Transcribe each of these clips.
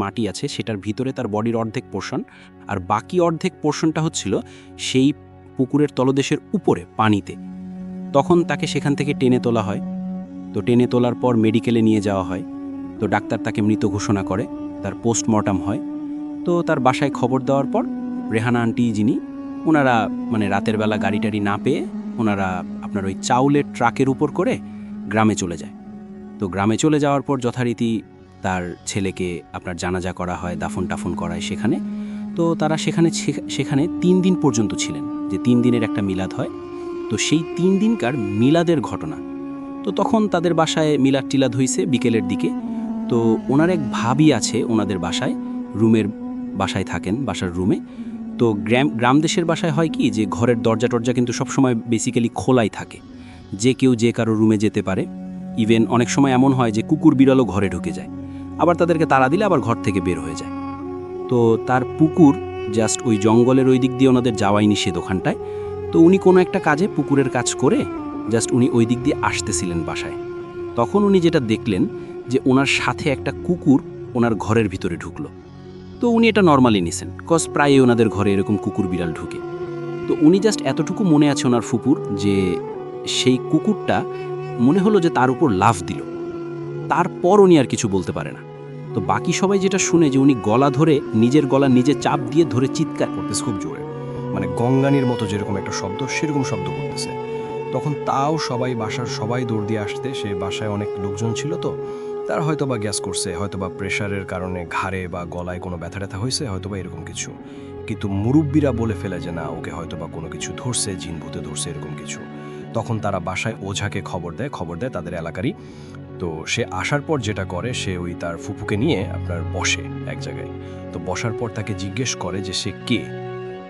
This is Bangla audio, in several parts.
মাটি আছে সেটার ভিতরে তার বডির অর্ধেক পোর্শন, আর বাকি অর্ধেক পোর্শনটা হচ্ছিল সেই পুকুরের তলদেশের উপরে পানিতে। তখন তাকে সেখান থেকে টেনে তোলা হয়। তো টেনে তোলার পর মেডিকেলে নিয়ে যাওয়া হয়। তো ডাক্তার তাকে মৃত ঘোষণা করে, তার পোস্টমর্টম হয়। তো তার বাসায় খবর দেওয়ার পর রেহানা আন্টি যিনি, ওনারা মানে রাতের বেলা গাড়ি টাড়ি না পেয়ে ওনারা আপনার ওই চাউলের ট্রাকের উপর করে গ্রামে চলে যায়। তো গ্রামে চলে যাওয়ার পর যথারীতি তার ছেলেকে আপনার জানাজা করা হয়, দাফন টাফন করায় সেখানে। তো তারা সেখানে 3 দিন পর্যন্ত ছিলেন, যে 3 দিনের একটা মিলাদ হয়। তো সেই 3 দিনকার মিলাদের ঘটনা। তো তখন তাদের বাসায় মিলাদ টিলাদ হইছে বিকেলের দিকে। তো ওনার এক ভাবি আছে ওনাদের বাসায়, বাসায় থাকেন, বাসার রুমে। তো গ্রাম দেশের বাসায় হয় কি, যে ঘরের দরজা টরজা কিন্তু সবসময় বেসিক্যালি খোলাই থাকে, যে কেউ যে কারো রুমে যেতে পারে। ইভেন অনেক সময় এমন হয় যে কুকুর বিড়ালও ঘরে ঢুকে যায়, আবার তাদেরকে তাড়া দিলে আবার ঘর থেকে বের হয়ে যায়। তো তার পুকুর জাস্ট ওই জঙ্গলের ওই দিক দিয়ে ওনাদের যাওয়াই নিষেধ ওখানটায়। তো উনি কোনো একটা কাজে পুকুরের কাজ করে জাস্ট উনি ওই দিক দিয়ে আসতেছিলেন বাসায়। তখন উনি যেটা দেখলেন যে ওনার সাথে একটা কুকুর ওনার ঘরের ভিতরে ঢুকলো। তো উনি এটা নর্মালি নিছেন, কজ প্রায়ই ওনাদের ঘরে এরকম কুকুর বিড়াল ঢুকে। তো উনি জাস্ট এতটুকু মনে আছে ওনার ফুপুর, যে সেই কুকুরটা মনে হলো যে তার উপর লাফ দিল। তারপর উনি আর কিছু বলতে পারে না। তো বাকি সবাই যেটা শুনে যে উনি গলা ধরে, নিজের গলা নিজে চাপ দিয়ে ধরে চিৎকার করতেছে খুব জোরে, মানে গঙ্গানির মতো যেরকম একটা শব্দ, সেরকম শব্দ করতেছে। তখন তাও বাসার সবাই দৌড় দিয়ে আসতে, সে বাসায় অনেক লোকজন ছিল। তো তার হয়তো বা গ্যাস করছে, হয়তো বা প্রেশারের কারণে ঘাড়ে বা গলায় কোনো ব্যথা ট্যাথা হয়েছে, হয়তো বা এরকম কিছু। কিন্তু মুরব্বীরা বলে ফেলে যে না, ওকে হয়তো বা কোনো কিছু ধরছে, জিন ভূতে ধরছে, এরকম কিছু। তখন তারা বাসায় ওঝাকে খবর দেয় তাদের এলাকারই। তো সে আসার পর যেটা করে, সে ওই তার ফুপুকে নিয়ে আপনার বসে এক জায়গায়। তো বসার পর তাকে জিজ্ঞেস করে যে সে কে।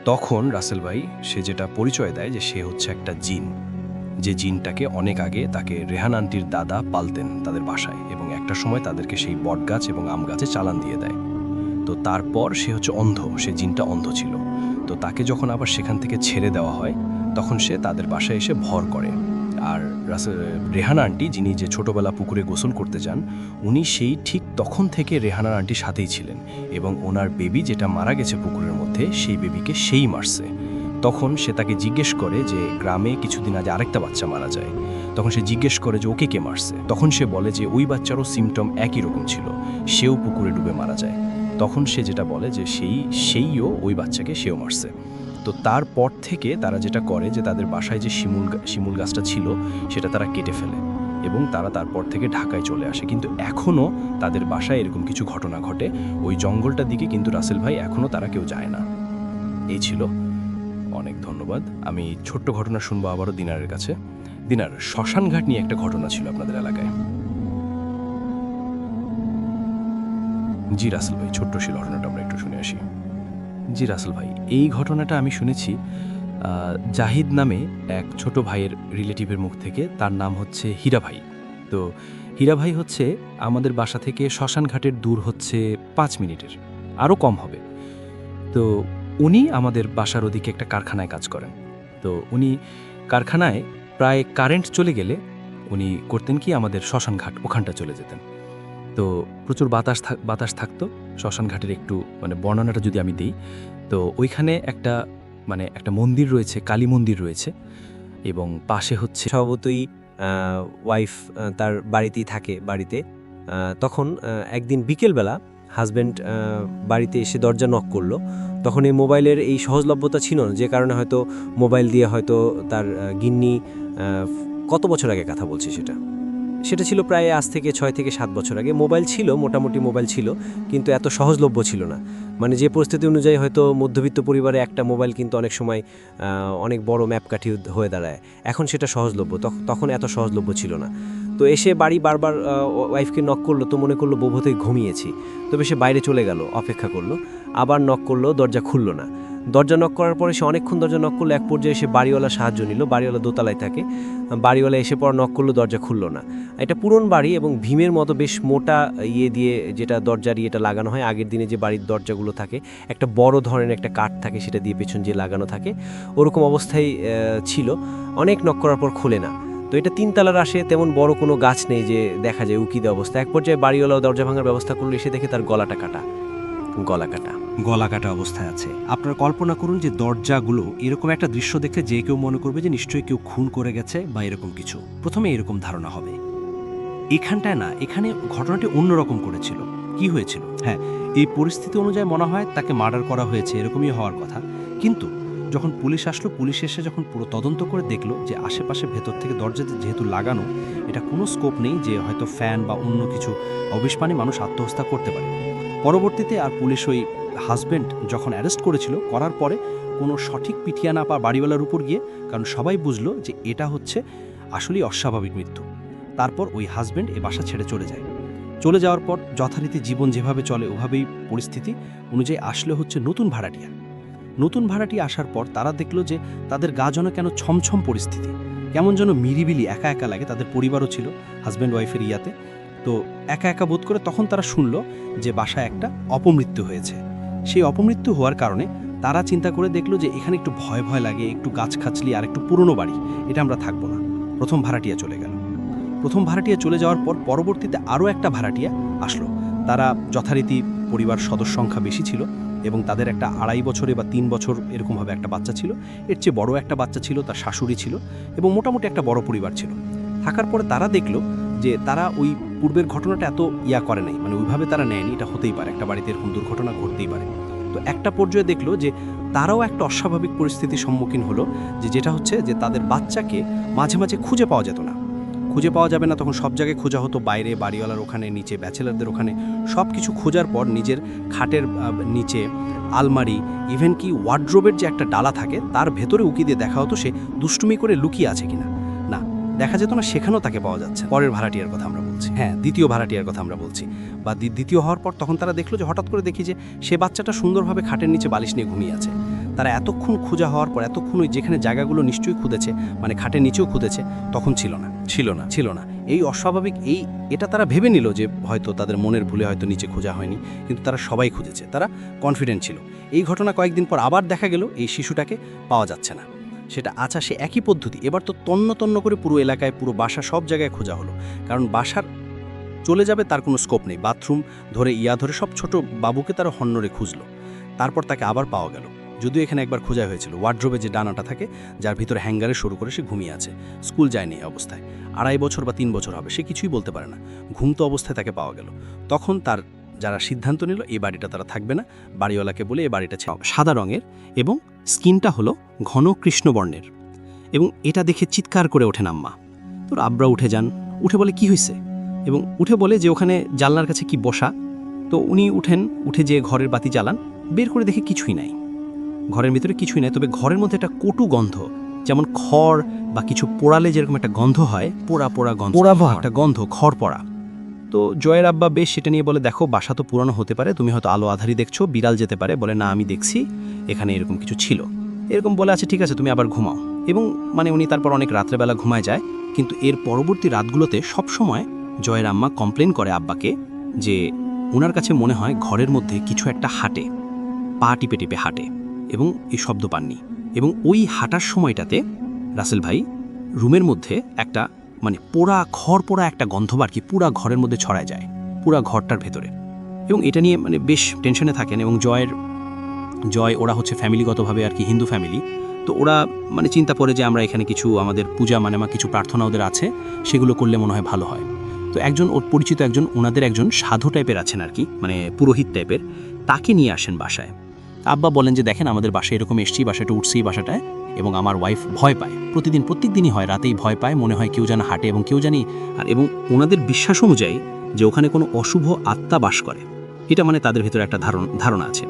তখন রাসেল ভাই সে যেটা পরিচয় দেয় যে সে হচ্ছে একটা জিন, যে জিনটাকে অনেক আগে তাকে রেহান আন্টির দাদা পালতেন তাদের বাসায়, এবং একটা সময় তাদেরকে সেই বটগাছ এবং আম গাছে চালান দিয়ে দেয়। তো তারপর সে হচ্ছে অন্ধ, সে জিনটা অন্ধ ছিল। তো তাকে যখন আবার সেখান থেকে ছেড়ে দেওয়া হয়, তখন সে তাদের বাসায় এসে ভর করে। আর রেহানা আন্টি, যিনি যে ছোটবেলা পুকুরে গোসল করতে যান, উনি সেই ঠিক তখন থেকে রেহানা আন্টির সাথেই ছিলেন, এবং ওনার বেবি যেটা মারা গেছে পুকুরের মধ্যে, সেই বেবিকে সেই মারছে। তখন সে তাকে জিজ্ঞেস করে যে গ্রামে কিছুদিন আগে আরেকটা বাচ্চা মারা যায়। তখন সে জিজ্ঞেস করে যে ওকে কে মারছে। তখন সে বলে যে ওই বাচ্চারও সিমটম একই রকম ছিল, সেও পুকুরে ডুবে মারা যায়। তখন সে যেটা বলে যে সেইও ওই বাচ্চাকে সেও মারছে। তো তারপর থেকে তারা যেটা করে যে তাদের বাসায় যে শিমুল গাছটা ছিল সেটা তারা কেটে ফেলে, এবং তারা তারপর থেকে ঢাকায় চলে আসে। কিন্তু এখনও তাদের বাসায় এরকম কিছু ঘটনা ঘটে। ওই জঙ্গলটার দিকে কিন্তু রাসেল ভাই এখনও তারা কেউ যায় না। এই ছিল। অনেক ধন্যবাদ। আমি ছোট্ট ঘটনা শুনবো আবারও দিনারের কাছে। দিনার, শ্মশানঘাট নিয়ে একটা ঘটনা ছিল আপনাদের এলাকায়। জি রাসেল ভাই, ছোট্ট সেই ঘটনাটা আমরা একটু শুনে আসি। জি রাসেল ভাই, এই ঘটনাটা আমি শুনেছি জাহিদ নামে এক ছোট ভাইয়ের রিলেটিভের মুখ থেকে। তার নাম হচ্ছে হীরা ভাই। তো হীরা ভাই হচ্ছে আমাদের বাসা থেকে শ্মশানঘাটের দূর হচ্ছে 5 মিনিটের, আরও কম হবে। তো উনি আমাদের বাসার ওদিকে একটা কারখানায় কাজ করেন। তো উনি কারখানায় প্রায় কারেন্ট চলে গেলে উনি করতেন কি, আমাদের শ্মশানঘাট ওখানটা চলে যেতেন। তো প্রচুর বাতাস থাকতো শ্মশানঘাটের। একটু মানে বর্ণনাটা যদি আমি দিই, তো ওইখানে একটা মন্দির রয়েছে, কালী মন্দির রয়েছে, এবং পাশে হচ্ছে স্বভাবতই ওয়াইফ তার বাড়িতেই থাকে বাড়িতে। তখন একদিন বিকেলবেলা হাজব্যান্ড বাড়িতে এসে দরজা নক করলো। তখন এই মোবাইলের এই সহজলভ্যতা ছিল না, যে কারণে হয়তো মোবাইল দিয়ে হয়তো তার গিন্নি, কত বছর আগে কথা বলছি সেটা ছিল প্রায় আজ থেকে 6 থেকে 7 বছর আগে। মোবাইল ছিল, মোটামুটি মোবাইল ছিল, কিন্তু এত সহজলভ্য ছিল না। মানে যে পরিস্থিতি অনুযায়ী হয়তো মধ্যবিত্ত পরিবারে একটা মোবাইল কিন্তু অনেক সময় অনেক বড় ম্যাপকাঠি হয়ে দাঁড়ায়। এখন সেটা সহজলভ্য, তখন এত সহজলভ্য ছিল না। তো এসে বাড়ি বারবার ওয়াইফকে নক করলো, তো মনে করলো বোধহয় ঘুমিয়েছি। তবে সে বাইরে চলে গেল, অপেক্ষা করলো, আবার নক করলো, দরজা খুললো না। দরজা নক করার পরে সে অনেকক্ষণ দরজা নক করলো। এক পর্যায়ে সে বাড়িওয়ালা সাহায্য নিল, বাড়িওয়ালা দোতলায় থাকে। বাড়িওয়ালা এসে পর নক করলো, দরজা খুললো না। এটা পুরনো বাড়ি, এবং ভীমের মতো বেশ মোটা দিয়ে যেটা দরজার ইয়েটা লাগানো হয়, আগের দিনে যে বাড়ির দরজাগুলো থাকে, একটা বড় ধরনের একটা কাঠ থাকে, সেটা দিয়ে পেছন দিয়ে লাগানো থাকে, ওরকম অবস্থায় ছিল। অনেক নক করার পর খোলে না। তো এটা 3 তলার আসে, তেমন বড় কোনো গাছ নেই যে দেখা যায় উকি দেওয়া অবস্থা। এক পর্যায়ে বাড়িওয়ালাও দরজা ভাঙার ব্যবস্থা করলো, এসে দেখে তার গলা কাটা। গলা কাটা অবস্থায় আছে। আপনারা কল্পনা করুন যে দরজাগুলো এরকম একটা দৃশ্য দেখে যে কেউ মনে করবে যে নিশ্চয়ই কেউ খুন করে গেছে বা এরকম কিছু, প্রথমে এরকম ধারণা হবে। এখানটায় না, এখানে ঘটনাটি অন্যরকম করেছিল। কি হয়েছিল? হ্যাঁ, এই পরিস্থিতি অনুযায়ী মনে হয় তাকে মার্ডার করা হয়েছে, এরকমই হওয়ার কথা। কিন্তু যখন পুলিশ আসলো, পুলিশ এসে যখন পুরো তদন্ত করে দেখলো যে আশেপাশে ভেতর থেকে দরজা যেহেতু লাগানো, এটা কোনো স্কোপ নেই যে হয়তো ফ্যান বা অন্য কিছু অবিস্পানে মানুষ আত্মহত্যা করতে পারে। পরবর্তীতে আর পুলিশ ওই হাজব্যান্ড যখন অ্যারেস্ট করেছিল, করার পরে কোনো সঠিক পিঠিয়া না পাওয়া বাড়িওয়ালার উপর গিয়ে, কারণ সবাই বুঝলো যে এটা হচ্ছে আসলেই অস্বাভাবিক মৃত্যু। তারপর ওই হাজব্যান্ড এ বাসা ছেড়ে চলে যায়। চলে যাওয়ার পর যথারীতি জীবন যেভাবে চলে ওভাবেই পরিস্থিতি অনুযায়ী আসলে হচ্ছে নতুন ভাড়াটিয়া। নতুন ভাড়াটিয়া আসার পর তারা দেখলো যে তাদের গা যেন কেন ছমছম পরিস্থিতি, কেমন যেন মিরিবিলি একা একা লাগে। তাদের পরিবারও ছিল হাজব্যান্ড ওয়াইফের ইয়াতে, তো একা একা বোধ করে তখন তারা শুনল যে বাসায় একটা অপমৃত্যু হয়েছে। সেই অপমৃত্যু হওয়ার কারণে তারা চিন্তা করে দেখলো যে এখানে একটু ভয় ভয় লাগে, একটু গাছখাচলি আর একটু পুরনো বাড়ি, এটা আমরা থাকবো না। প্রথম ভাড়াটিয়া চলে গেল। প্রথম ভাড়াটিয়া চলে যাওয়ার পর পরবর্তীতে আরও একটা ভাড়াটিয়া আসলো। তারা যথারীতি পরিবার সদস্য সংখ্যা বেশি ছিল এবং তাদের একটা 2.5 বছরে বা 3 বছর এরকমভাবে একটা বাচ্চা ছিল। এর চেয়ে বড় একটা বাচ্চা ছিল, তার শাশুড়ি ছিল এবং মোটামুটি একটা বড় পরিবার ছিল। থাকার পরে তারা দেখলো যে তারা ওই পূর্বের ঘটনাটা এত করে নাই, মানে ওইভাবে তারা নেয়নি। এটা হতেই পারে, একটা বাড়িতে এরকম দুর্ঘটনা ঘটতেই পারে। তো একটা পর্যায়ে দেখলো যে তারাও একটা অস্বাভাবিক পরিস্থিতির সম্মুখীন হলো, যেটা হচ্ছে যে তাদের বাচ্চাকে মাঝে মাঝে খুঁজে পাওয়া যেত না। খুঁজে পাওয়া যাবে না তখন সব জায়গায় খোঁজা হতো, বাইরে, বাড়িওয়ালার ওখানে, নিচে, ব্যাচেলারদের ওখানে, সব কিছু খোঁজার পর নিজের খাটের নিচে, আলমারি, ইভেন কি ওয়ার্ড্রোবের যে একটা ডালা থাকে তার ভেতরে উকি দিয়ে দেখা হতো সে দুষ্টুমি করে লুকিয়ে আছে কিনা। না, দেখা যেত না, সেখানেও তাকে পাওয়া যাচ্ছে। পরের ভাড়াটিয়ার কথা আমরা বলছি, হ্যাঁ, দ্বিতীয় ভাড়াটিয়ার কথা আমরা বলছি, বা দ্বিতীয় হওয়ার পর তখন তারা দেখলো যে হঠাৎ করে দেখি যে সে বাচ্চাটা সুন্দরভাবে খাটের নিচে বালিশ নিয়ে ঘুমিয়ে আছে। তারা এতক্ষণ খোঁজা হওয়ার পর, এতক্ষণ ওই যেখানে জায়গাগুলো নিশ্চয়ই খুঁজেছে, মানে খাটের নিচেও খুঁজেছে, তখন ছিল না। এই অস্বাভাবিক এটা তারা ভেবে নিল যে হয়তো তাদের মনের ভুলে হয়তো নিচে খোঁজা হয়নি, কিন্তু তারা সবাই খুঁজেছে, তারা কনফিডেন্ট ছিল। এই ঘটনা কয়েকদিন পর আবার দেখা গেল এই শিশুটাকে পাওয়া যাচ্ছে না। সেটা আচ্ছা, সে একই পদ্ধতি, এবার তো তন্ন করে পুরো এলাকায়, পুরো বাসা, সব জায়গায় খোঁজা হলো, কারণ বাসার চলে যাবে তার কোনো স্কোপ নেই। বাথরুম ধরে ধরে সব ছোট বাবুকে তারা হন্যরে খুঁজলো। তারপর তাকে আবার পাওয়া গেল, যদিও এখানে একবার খোঁজা হয়েছিল। ওয়ার্ড্রোবে যে ডানাটা থাকে, যার ভিতরে হ্যাঙ্গারে শুরু করে সে ঘুমিয়ে আছে, স্কুল যায়নি এই অবস্থায়, 2.5 বছর বা 3 বছর হবে, সে কিছুই বলতে পারে না, ঘুমতো অবস্থায় তাকে পাওয়া গেল। তখন তার যারা সিদ্ধান্ত নিল এই বাড়িটা তারা থাকবে না, বাড়িওয়ালাকে বলে এই বাড়িটা সাদা রঙের এবং স্কিনটা হলো ঘন কৃষ্ণবর্ণের, এবং এটা দেখে চিৎকার করে ওঠেন আম্মা। তোর আব্রা উঠে যান, উঠে বলে কি হয়েছে, এবং উঠে বলে যে ওখানে জানলার কাছে কি বসা। তো উনি উঠেন, উঠে যে ঘরের বাতি জ্বালান, বের করে দেখে কিছুই নাই, ঘরের ভিতরে কিছুই নাই। তবে ঘরের মধ্যে একটা কটু গন্ধ, যেমন খড় বা কিছু পোড়ালে যেরকম একটা গন্ধ হয়, পোড়া গন্ধ, একটা গন্ধ, খড় পড়া। তো জয়ের আব্বা বেশ সেটা নিয়ে বলে, দেখো বাসা তো পুরানো হতে পারে, তুমি হয়তো আলো আধারি দেখছো, বিড়াল যেতে পারে। বলে না, আমি দেখছি এখানে এরকম কিছু ছিল। এরকম বলে, আচ্ছা ঠিক আছে, তুমি আবার ঘুমাও। এবং মানে উনি তারপর অনেক রাত্রেবেলা ঘুমায় যায়। কিন্তু এর পরবর্তী রাতগুলোতে সবসময় জয়ের আম্মা কমপ্লেন করে আব্বাকে যে ওনার কাছে মনে হয় ঘরের মধ্যে কিছু একটা হাঁটে, পা টিপে টিপে হাঁটে, এবং এই শব্দ পাননি। এবং ওই হাঁটার সময়টাতে রাসেল ভাই রুমের মধ্যে একটা মানে খড় পোড়া একটা গন্ধ আর কি পুরা ঘরের মধ্যে ছড়ায় যায়, পুরা ঘরটার ভেতরে। এবং এটা নিয়ে মানে বেশ টেনশনে থাকেন। এবং জয় ওরা হচ্ছে ফ্যামিলিগতভাবে আর কি হিন্দু ফ্যামিলি, তো ওরা মানে চিন্তা করে যে আমরা এখানে কিছু আমাদের পূজা মানে কিছু প্রার্থনা ওদের আছে, সেগুলো করলে মনে হয় ভালো হয়। তো একজন ওর পরিচিত ওনাদের একজন সাধু টাইপের আছেন আর কি, মানে পুরোহিত টাইপের, তাকে নিয়ে আসেন বাসায়। আব্বা বলেন যে দেখেন আমাদের বাসায় এরকম এসছি, বাসাটা উঠছি বাসাটায়, এবং আমার ওয়াইফ ভয় পায়, প্রত্যেক দিনই হয়, রাতেই ভয় পায়, মনে হয় কেউ যেন হাঁটে এবং কেউ জানি। আর এবং ওনাদের বিশ্বাস অনুযায়ী যে ওখানে কোনো অশুভ আত্মা বাস করে, এটা মানে তাদের ভিতরে একটা ধারণা আছে।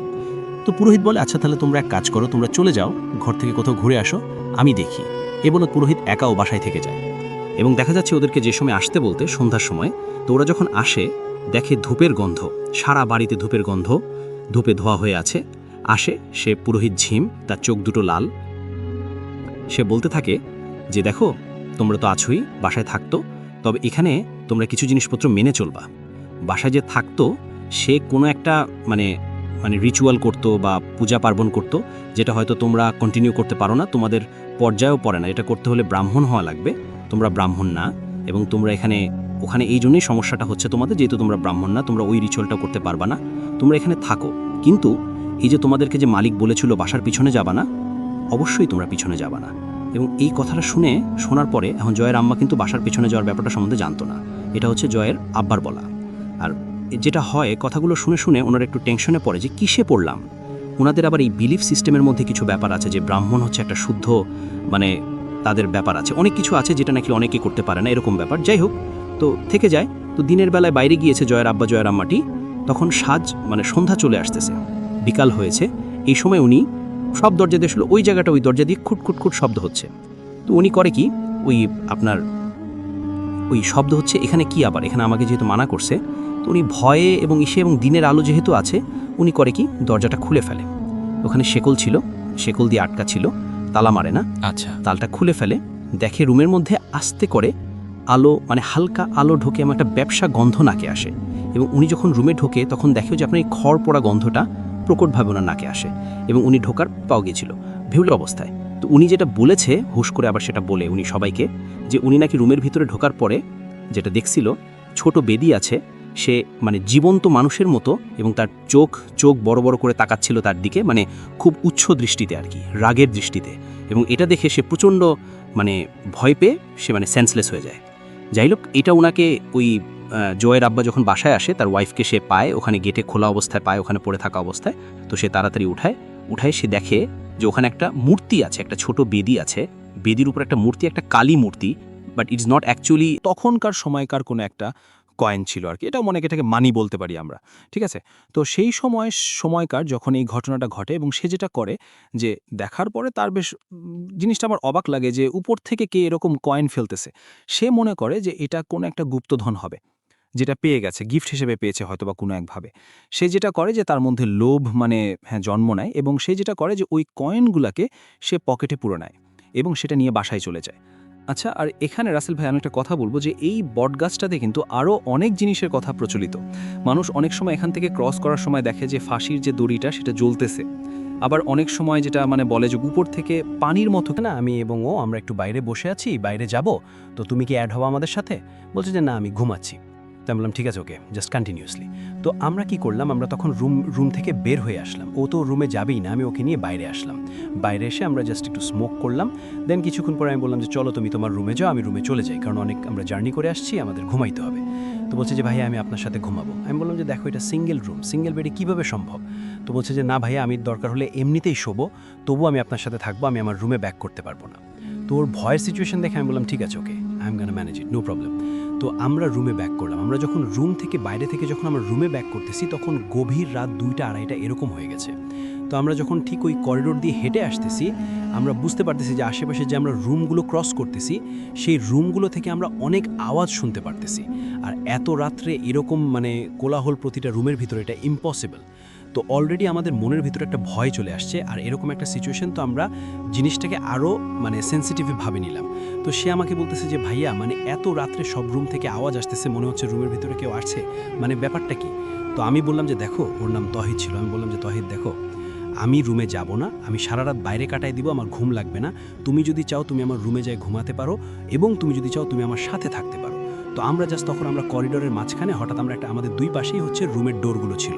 তো পুরোহিত বলে, আচ্ছা তাহলে তোমরা এক কাজ করো, তোমরা চলে যাও, ঘর থেকে কোথাও ঘুরে আসো, আমি দেখি। এ বলে পুরোহিত একাও বাসায় থেকে যায়। এবং দেখা যাচ্ছে ওদেরকে যে সময় আসতে বলতে সন্ধ্যার সময়, তো ওরা যখন আসে দেখে ধূপের গন্ধ, সারা বাড়িতে ধূপের গন্ধ, ধূপে ধোয়া হয়ে আছে। আসে সে পুরোহিত ঝিম, তার চোখ দুটো লাল। সে বলতে থাকে যে দেখো তোমরা তো আছোই, বাসায় থাকতো, তবে এখানে তোমরা কিছু জিনিসপত্র মেনে চলবা। বাসায় যে থাকতো সে কোনো একটা মানে রিচুয়াল করতো বা পূজা পার্বণ করতো, যেটা হয়তো তোমরা কন্টিনিউ করতে পারো না, তোমাদের পর্যায়েও পড়ে না, এটা করতে হলে ব্রাহ্মণ হওয়া লাগবে। তোমরা ব্রাহ্মণ না, এবং তোমরা ওখানে এই জন্যই সমস্যাটা হচ্ছে তোমাদের, যেহেতু তোমরা ব্রাহ্মণ না, তোমরা ওই রিচুয়ালটা করতে পারবা না, তোমরা এখানে থাকো। কিন্তু এই যে তোমাদেরকে যে মালিক বলেছিল বাসার পিছনে যাবা না, অবশ্যই তোমরা পিছনে যাবা না। এবং এই কথাটা শোনার পরে এখন জয়ের আম্মা কিন্তু বাসার পিছনে যাওয়ার ব্যাপারটা সম্বন্ধে জানতো না। এটা হচ্ছে জয়ের আব্বার বলা। আর যেটা হয়, কথাগুলো শুনে ওনারা একটু টেনশনে পড়ে যে কিসে পড়লাম। ওনাদের আবার এই বিলিফ সিস্টেমের মধ্যে কিছু ব্যাপার আছে যে ব্রাহ্মণ হচ্ছে একটা শুদ্ধ, মানে তাদের ব্যাপার আছে, অনেক কিছু আছে যেটা নাকি অনেকে করতে পারে না, এরকম ব্যাপার। যাই হোক, তো থেকে যায়। তো দিনের বেলায় বাইরে গিয়েছে জয়ের আব্বা জয়ের আম্মাটি, তখন সন্ধ্যা চলে আসতেছে, বিকাল হয়েছে। এই সময় উনি সব দরজা দিয়ে আসলে ওই জায়গাটা, ওই দরজা দিয়ে খুট শব্দ হচ্ছে। তো উনি করে কি, ওই শব্দ হচ্ছে, এখানে কি আবার, এখানে আমাকে যেহেতু মানা করছে, তো উনি ভয়ে এবং এবং দিনের আলো যেহেতু আছে, উনি করে কি, দরজাটা খুলে ফেলে। ওখানে শেকল ছিল, শেকল দিয়ে আটকা ছিল, তালা মারে না। আচ্ছা। তালটা খুলে ফেলে, দেখে রুমের মধ্যে আস্তে করে আলো, মানে হালকা আলো ঢোকে, এমন একটা ব্যবসা গন্ধ নাকে আসে। এবং উনি যখন রুমে ঢোকে তখন দেখেও যে আপনার এই খড় পোড়া গন্ধটা প্রকটভাবে ওনার নাকে আসে, এবং উনি ঢোকার পাও গিয়েছিল বেহুলা অবস্থায়। তো উনি যেটা বলেছে, হুশ করে আবার সেটা বলে উনি সবাইকে, যে উনি নাকি রুমের ভিতরে ঢোকার পরে যেটা দেখছিল, ছোট বেদি আছে, সে মানে জীবন্ত মানুষের মতো, এবং তার চোখ বড় বড় করে তাকাচ্ছিল তার দিকে, মানে খুব উচ্চ দৃষ্টিতে আর কি, রাগের দৃষ্টিতে। এবং এটা দেখে সে প্রচণ্ড মানে ভয় পেয়ে সে মানে সেন্সলেস হয়ে যায়। যাই হোক, এটা ওনাকে ওই জয়ের আব্বা যখন বাসায় আসে, তার ওয়াইফকে সে পায় ওখানে গেটে খোলা অবস্থায় পায়, ওখানে পড়ে থাকা অবস্থায়। তো সে তাড়াতাড়ি উঠায় সে দেখে যে ওখানে একটা মূর্তি আছে, একটা ছোট বেদি আছে, বেদির উপর একটা মূর্তি, একটা কালী মূর্তি, বাট ইটস নট অ্যাকচুয়ালি তখনকার সময়কার কোনো একটা কয়েন ছিল আর কি, এটাও মনে এটাকে মানি বলতে পারি আমরা, ঠিক আছে। তো সেই সময়কার যখন এই ঘটনাটা ঘটে, এবং সে যেটা করে যে দেখার পরে তার বেশ জিনিসটা আমার অবাক লাগে যে উপর থেকে কে এরকম কয়েন ফেলতেছে। সে মনে করে যে এটা কোনো একটা গুপ্তধন হবে, যেটা পেয়ে গেছে, গিফট হিসেবে পেয়েছে হয়তো বা কোনো একভাবে। সে যেটা করে যে তার মধ্যে লোভ জন্ম নেয়, এবং সে যেটা করে যে ওই কয়েনগুলোকে সে পকেটে পুরে নেয় এবং সেটা নিয়ে বাসায় চলে যায়। আচ্ছা, আর এখানে রাসেল ভাই আমি একটা কথা বলবো যে এই বটগাছটাতে কিন্তু আরও অনেক জিনিসের কথা প্রচলিত। মানুষ অনেক সময় এখান থেকে ক্রস করার সময় দেখে যে ফাঁসির যে দড়িটা সেটা জ্বলতেছে। আবার অনেক সময় যেটা বলে যে উপর থেকে পানির মতো, না আমি এবং ও আমরা একটু বাইরে বসে আছি, বাইরে যাব, তো তুমি কি অ্যাড হবো আমাদের সাথে? বলছে যে না, আমি ঘুমাচ্ছি। তো আমি বললাম ঠিক আছে, ওকে, জাস্ট কন্টিনিউয়াসলি। তো আমরা কি করলাম, আমরা তখন রুম থেকে বের হয়ে আসলাম। ও তো রুমে যাবেই না, আমি ওকে নিয়ে বাইরে আসলাম। বাইরে এসে আমরা জাস্ট একটু স্মোক করলাম। দেন কিছুক্ষণ পরে আমি বললাম যে চলো তুমি তোমার রুমে যাও, আমি রুমে চলে যাই, কারণ আমরা জার্নি করে আসছি, আমাদের ঘুমাইতে হবে। তো বলছে যে ভাইয়া আমি আপনার সাথে ঘুমাবো। আমি বললাম যে দেখো এটা সিঙ্গেল রুম, সিঙ্গেল বেডে কীভাবে সম্ভব? তো বলছে যে না ভাইয়া, আমি দরকার হলে এমনিতেই শোবো, তবু আমি আপনার সাথে থাকবো, আমি আমার রুমে ব্যাক করতে পারবো না। তো ওর ভয়ের সিচুয়েশন দেখে আমি বললাম ঠিক আছে, okay, I am gonna manage it, no problem. তো আমরা রুমে ব্যাক করলাম। আমরা যখন বাইরে থেকে যখন আমরা রুমে ব্যাক করতেছি, তখন গভীর রাত 2টা-2:30 এরকম হয়ে গেছে। তো আমরা যখন ঠিক ওই করিডোর দিয়ে হেঁটে আসতেছি, আমরা বুঝতে পারতেছি যে আশেপাশে যে আমরা রুমগুলো ক্রস করতেছি, সেই রুমগুলো থেকে আমরা অনেক আওয়াজ শুনতে পারতেছি। আর এত রাত্রে এরকম কোলাহল প্রতিটা রুমের ভিতরে, এটা ইম্পসিবল। তো অলরেডি আমাদের মনের ভিতরে একটা ভয় চলে আসছে, আর এরকম একটা সিচুয়েশন, তো আমরা জিনিসটাকে আরও সেন্সিটিভলি ভাবে নিলাম। তো সে আমাকে বলতেছে যে ভাইয়া এত রাত্রে সব রুম থেকে আওয়াজ আসতেছে, মনে হচ্ছে রুমের ভিতরে কেউ আসছে, ব্যাপারটা কি? তো আমি বললাম যে দেখো, ওর নাম তহিদ ছিল, আমি বললাম যে তহিদ দেখো, আমি রুমে যাব না, আমি সারা রাত বাইরে কাটাই দিব, আমার ঘুম লাগবে না। তুমি যদি চাও তুমি আমার রুমে যাই ঘুমাতে পারো, এবং তুমি যদি চাও তুমি আমার সাথে থাকতে পারো। তো আমরা জাস্ট তখন আমরা করিডোরের মাঝখানে হঠাৎ আমরা আমাদের দুই পাশেই হচ্ছে রুমের ডোরগুলো ছিল।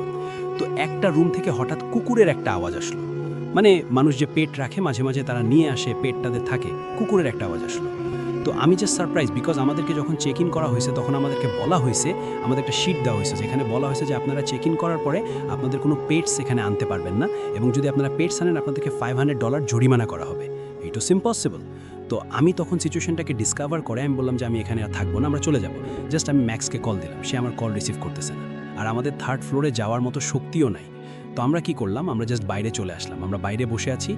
তো একটা রুম থেকে হঠাৎ কুকুরের একটা আওয়াজ আসলো, মানুষ যে পেট রাখে মাঝে মাঝে তারা নিয়ে আসে, পেট তাদের থাকে, কুকুরের একটা আওয়াজ আসলো। তো আমি জাস্ট সারপ্রাইজ, বিকজ আমাদেরকে যখন চেক ইন করা হয়েছে তখন আমাদেরকে বলা হয়েছে, আমাদের একটা শিট দেওয়া হয়েছে, যেখানে বলা হয়েছে যে আপনারা চেক ইন করার পরে আপনাদের কোনো পেটস এখানে আনতে পারবেন না, এবং যদি আপনারা পেটস আনেন আপনাদেরকে $500 জরিমানা করা হবে। ইট ওয়াজ ইম্পসিবল। তো আমি তখন সিচুয়েশনটাকে ডিসকভার করে আমি বললাম যে আমি এখানে আর থাকবো না, আমরা চলে যাব। জাস্ট আমি ম্যাক্সকে কল দিলাম, সে আমার কল রিসিভ করতেছে না, আর আমাদের 3rd ফ্লোরে যাওয়ার মতো শক্তিও নাই। তো আমরা কি করলাম, আমরা জাস্ট বাইরে চলে আসলাম। আমরা বাইরে বসে আছি,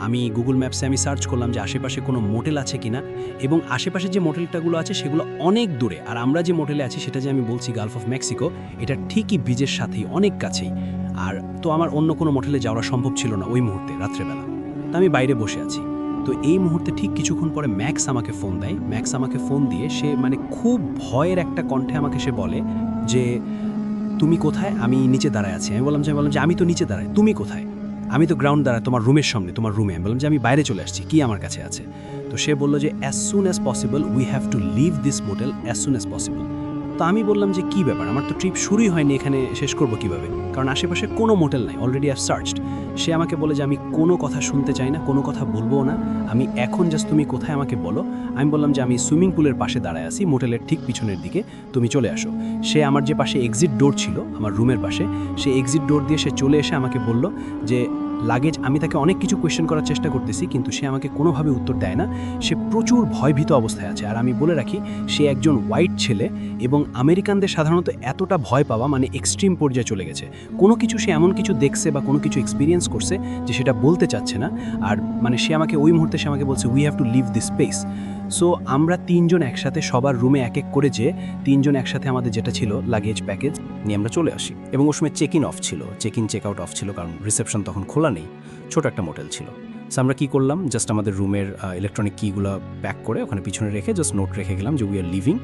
আমি গুগল ম্যাপসে আমি সার্চ করলাম যে আশেপাশে কোনো মোটেল আছে কিনা, এবং আশেপাশে যে মোটেলটাগুলো আছে সেগুলো অনেক দূরে, আর আমরা যে মোটেলে আছি সেটা যে আমি বলছি গালফ অফ মেক্সিকো, এটা ঠিকই ব্রিজের সাথেই, অনেক কাছেই। আর তো আমার অন্য কোনো মোটেলে যাওয়া সম্ভব ছিল না ওই মুহূর্তে, রাত্রেবেলা। তো আমি বাইরে বসে আছি। তো এই মুহূর্তে ঠিক কিছুক্ষণ পরে ম্যাক্স আমাকে ফোন দেয়। ম্যাক্স আমাকে ফোন দিয়ে সে খুব ভয়ের একটা কণ্ঠে আমাকে সে বলে যে তুমি কোথায়? আমি নিচে দাঁড়ায় আছি। আমি বললাম যে আমি তো নিচে দাঁড়াই, তুমি কোথায়? আমি তো গ্রাউন্ড দ্বারা তোমার রুমের সামনে, তোমার রুমে। আমি বললাম যে আমি বাইরে চলে আসছি, কি আমার কাছে আছে? তো সে বলল যে as soon as possible we have to leave this motel as soon as possible. তো আমি বললাম যে কি ব্যাপার, আমার তো ট্রিপ শুরুই হয়নি, এখানে শেষ করবো কিভাবে? কারণ আশেপাশে কোনো মোটেল নাই, অলরেডি আই সার্চড। সে আমাকে বলে যে আমি কোনো কথা শুনতে চাই না, কোনো কথা বলবো না, আমি এখন জাস্ট তুমি কোথায় আমাকে বলো। আমি বললাম যে আমি সুইমিং পুলের পাশে দাঁড়ায় আছি, মোটেলের ঠিক পিছনের দিকে, তুমি চলে আসো। সে আমার যে পাশে এক্সিট ডোর ছিল, আমার রুমের পাশে, সে এক্সিট ডোর দিয়ে সে চলে এসে আমাকে বলল যে লাগেজ। আমি তাকে অনেক কিছু কোয়েশ্চেন করার চেষ্টা করতেছি, কিন্তু সে আমাকে কোনোভাবে উত্তর দেয় না। সে প্রচুর ভয়ভীত অবস্থায় আছে। আর আমি বলে রাখি, সে একজন হোয়াইট ছেলে, এবং আমেরিকানদের সাধারণত এতটা ভয় পাওয়া মানে এক্সট্রিম পর্যায়ে চলে গেছে। কোনো কিছু সে এমন কিছু দেখছে বা কোনো কিছু এক্সপিরিয়েন্স করছে যে সেটা বলতে চাচ্ছে না। আর মানে সে আমাকে ওই মুহূর্তে সে আমাকে বলছে we have to leave this space. So আমরা তিনজন একসাথে সবার রুমে এক এক করে যে তিনজন একসাথে আমাদের যেটা ছিল লাগেজ প্যাকেজ নিয়ে আমরা চলে আসি। এবং ওর সময় চেক ইন অফ ছিল, check in check out off ছিল, কারণ রিসেপশন তখন খোলা নেই, ছোট একটা মোটেল ছিল। সো আমরা কী করলাম, জাস্ট আমাদের রুমের ইলেকট্রনিক কিগুলো প্যাক করে ওখানে পিছনে রেখে জাস্ট নোট রেখে গেলাম যে we are living,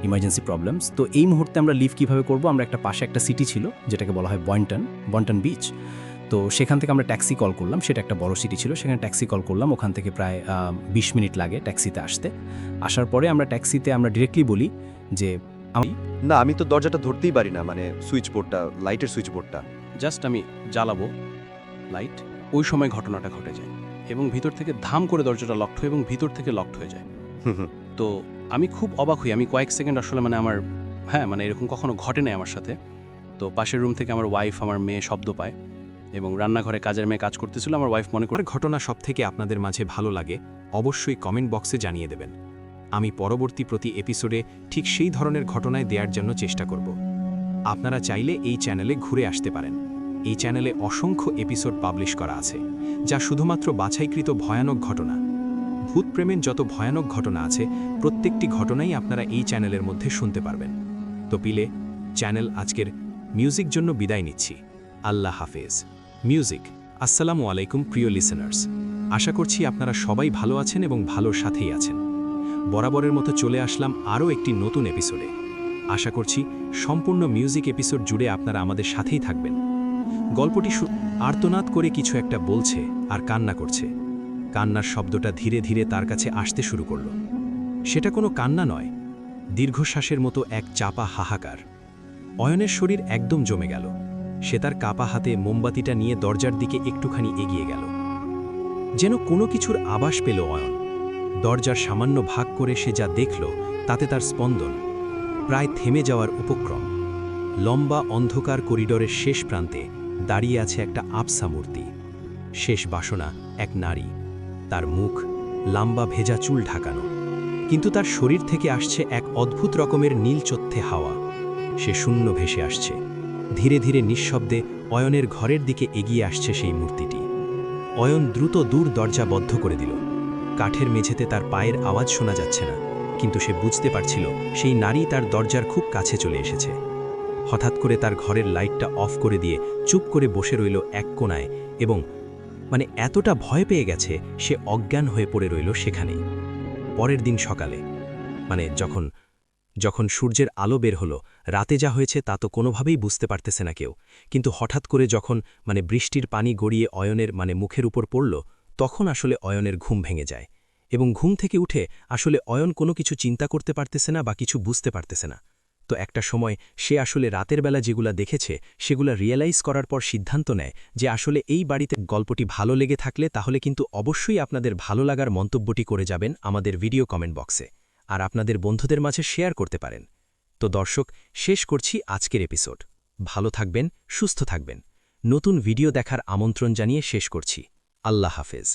emergency problems. তো এই মুহূর্তে আমরা লিভ কীভাবে করবো, আমরা একটা পাশে একটা সিটি ছিল যেটাকে বলা হয় বন্টন বিচ। তো সেখান থেকে আমরা ট্যাক্সি কল করলাম, সেটা একটা বড় সিটি ছিল, সেখানে ট্যাক্সি কল করলাম। ওখান থেকে প্রায় 20 মিনিট লাগে ট্যাক্সিতে আসতে। আসার পরে আমরা ট্যাক্সিতে আমরা ডিরেক্টলি বলি যে না, আমি তো দরজাটা ধরতেই পারি না, মানে সুইচ বোর্ডটা, লাইটের সুইচ বোর্ডটা। জাস্ট আমি জ্বালাবো লাইট, ওই সময় ঘটনাটা ঘটে যায় এবং ভিতর থেকে ধাম করে দরজাটা লকড হয় এবং ভিতর থেকে লকড হয়ে যায়। তো আমি খুব অবাক হই, আমি কয়েক সেকেন্ড আসলে মানে আমার মানে এরকম কখনো ঘটে নাই আমার সাথে। তো পাশের রুম থেকে আমার ওয়াইফ, আমার মেয়ে শব্দ পায় এবং রান্নাঘরে কাজের মেয়ে কাজ করতেছিল। আমার ওয়াইফ মনে করে ঘটনা সবথেকে আপনাদের মাঝে ভালো লাগে অবশ্যই কমেন্ট বক্সে জানিয়ে দেবেন। আমি পরবর্তী প্রতি এপিসোডে ঠিক সেই ধরনের ঘটনায় দেওয়ার জন্য চেষ্টা করব। আপনারা চাইলে এই চ্যানেলে ঘুরে আসতে পারেন। এই চ্যানেলে অসংখ্য এপিসোড পাবলিশ করা আছে, যা শুধুমাত্র বাছাইকৃত ভয়ানক ঘটনা। ভূতপ্রেমের যত ভয়ানক ঘটনা আছে প্রত্যেকটি ঘটনাই আপনারা এই চ্যানেলের মধ্যে শুনতে পারবেন। তো পিলে চ্যানেল আজকের মিউজিক জন্য বিদায় নিচ্ছি। আল্লাহ হাফেজ। মিউজিক। আসসালামু আলাইকুম প্রিয় লিসেনার্স, আশা করছি আপনারা সবাই ভালো আছেন এবং ভালোর সাথেই আছেন। বরাবরের মতো চলে আসলাম আরও একটি নতুন এপিসোডে। আশা করছি সম্পূর্ণ মিউজিক এপিসোড জুড়ে আপনারা আমাদের সাথেই থাকবেন। গল্পটি আর্তনাদ করে কিছু একটা বলছে আর কান্না করছে। কান্নার শব্দটা ধীরে ধীরে তার কাছে আসতে শুরু করল। সেটা কোনো কান্না নয়, দীর্ঘশ্বাসের মতো এক চাপা হাহাকার। অয়নের শরীর একদম জমে গেল। সে তার কাপা হাতে মোমবাতিটা নিয়ে দরজার দিকে একটুখানি এগিয়ে গেল। যেন কোনো কিছুর আভাস পেল অয়ন। দরজার সামান্য ভাগ করে সে যা দেখল তাতে তার স্পন্দন প্রায় থেমে যাওয়ার উপক্রম। লম্বা অন্ধকার করিডোরের শেষ প্রান্তে দাঁড়িয়ে আছে একটা আবসা মূর্তি। শেষ বাসনা এক নারী, তার মুখ লম্বা ভেজা চুল ঢাকানো, কিন্তু তার শরীর থেকে আসছে এক অদ্ভুত রকমের নীলচোত্থে হাওয়া। সে শূন্য ভেসে আসছে, ধীরে ধীরে নিঃশব্দে অয়নের ঘরের দিকে এগিয়ে আসছে সেই মূর্তিটি। অয়ন দ্রুত দূর দরজা বদ্ধ করে দিল। কাঠের মেঝেতে তার পায়ের আওয়াজ শোনা যাচ্ছে না, কিন্তু সে বুঝতে পারছিল সেই নারী তার দরজার খুব কাছে চলে এসেছে। হঠাৎ করে তার ঘরের লাইটটা অফ করে দিয়ে চুপ করে বসে রইল এক কোণায়, এবং এতটা ভয় পেয়ে গেছে সে অজ্ঞান হয়ে পড়ে রইল সেখানেই। পরের দিন সকালে যখন সূর্যের আলো বের হলো, রাতে যা হয়েছে তা তো কোনোভাবেই বুঝতে পারতেছে না কেউ, কিন্তু হঠাৎ করে যখন বৃষ্টির পানি গড়িয়ে অয়নের মুখের উপর পড়ল, তখন আসলে অয়নের ঘুম ভেঙে যায়। এবং ঘুম থেকে উঠে আসলে অয়ন কোনো কিছু চিন্তা করতে পারতেছে না বা কিছু বুঝতে পারতেছে না। তো একটা সময় সে আসলে রাতের বেলা যেগুলা দেখেছে সেগুলা রিয়েলাইজ করার পর সিদ্ধান্ত নেয় যে আসলে এই বাড়িতে। গল্পটি ভালো লেগে থাকলে তাহলে কিন্তু অবশ্যই আপনাদের ভালো লাগার মন্তব্যটি করে যাবেন আমাদের ভিডিও কমেন্ট বক্সে, আর আপনাদের বন্ধুদের মাঝে শেয়ার করতে পারেন। তো দর্শক, শেষ করছি আজকের এপিসোড। ভালো থাকবেন, সুস্থ থাকবেন। নতুন ভিডিও দেখার আমন্ত্রণ জানিয়ে শেষ করছি। আল্লাহ হাফেজ।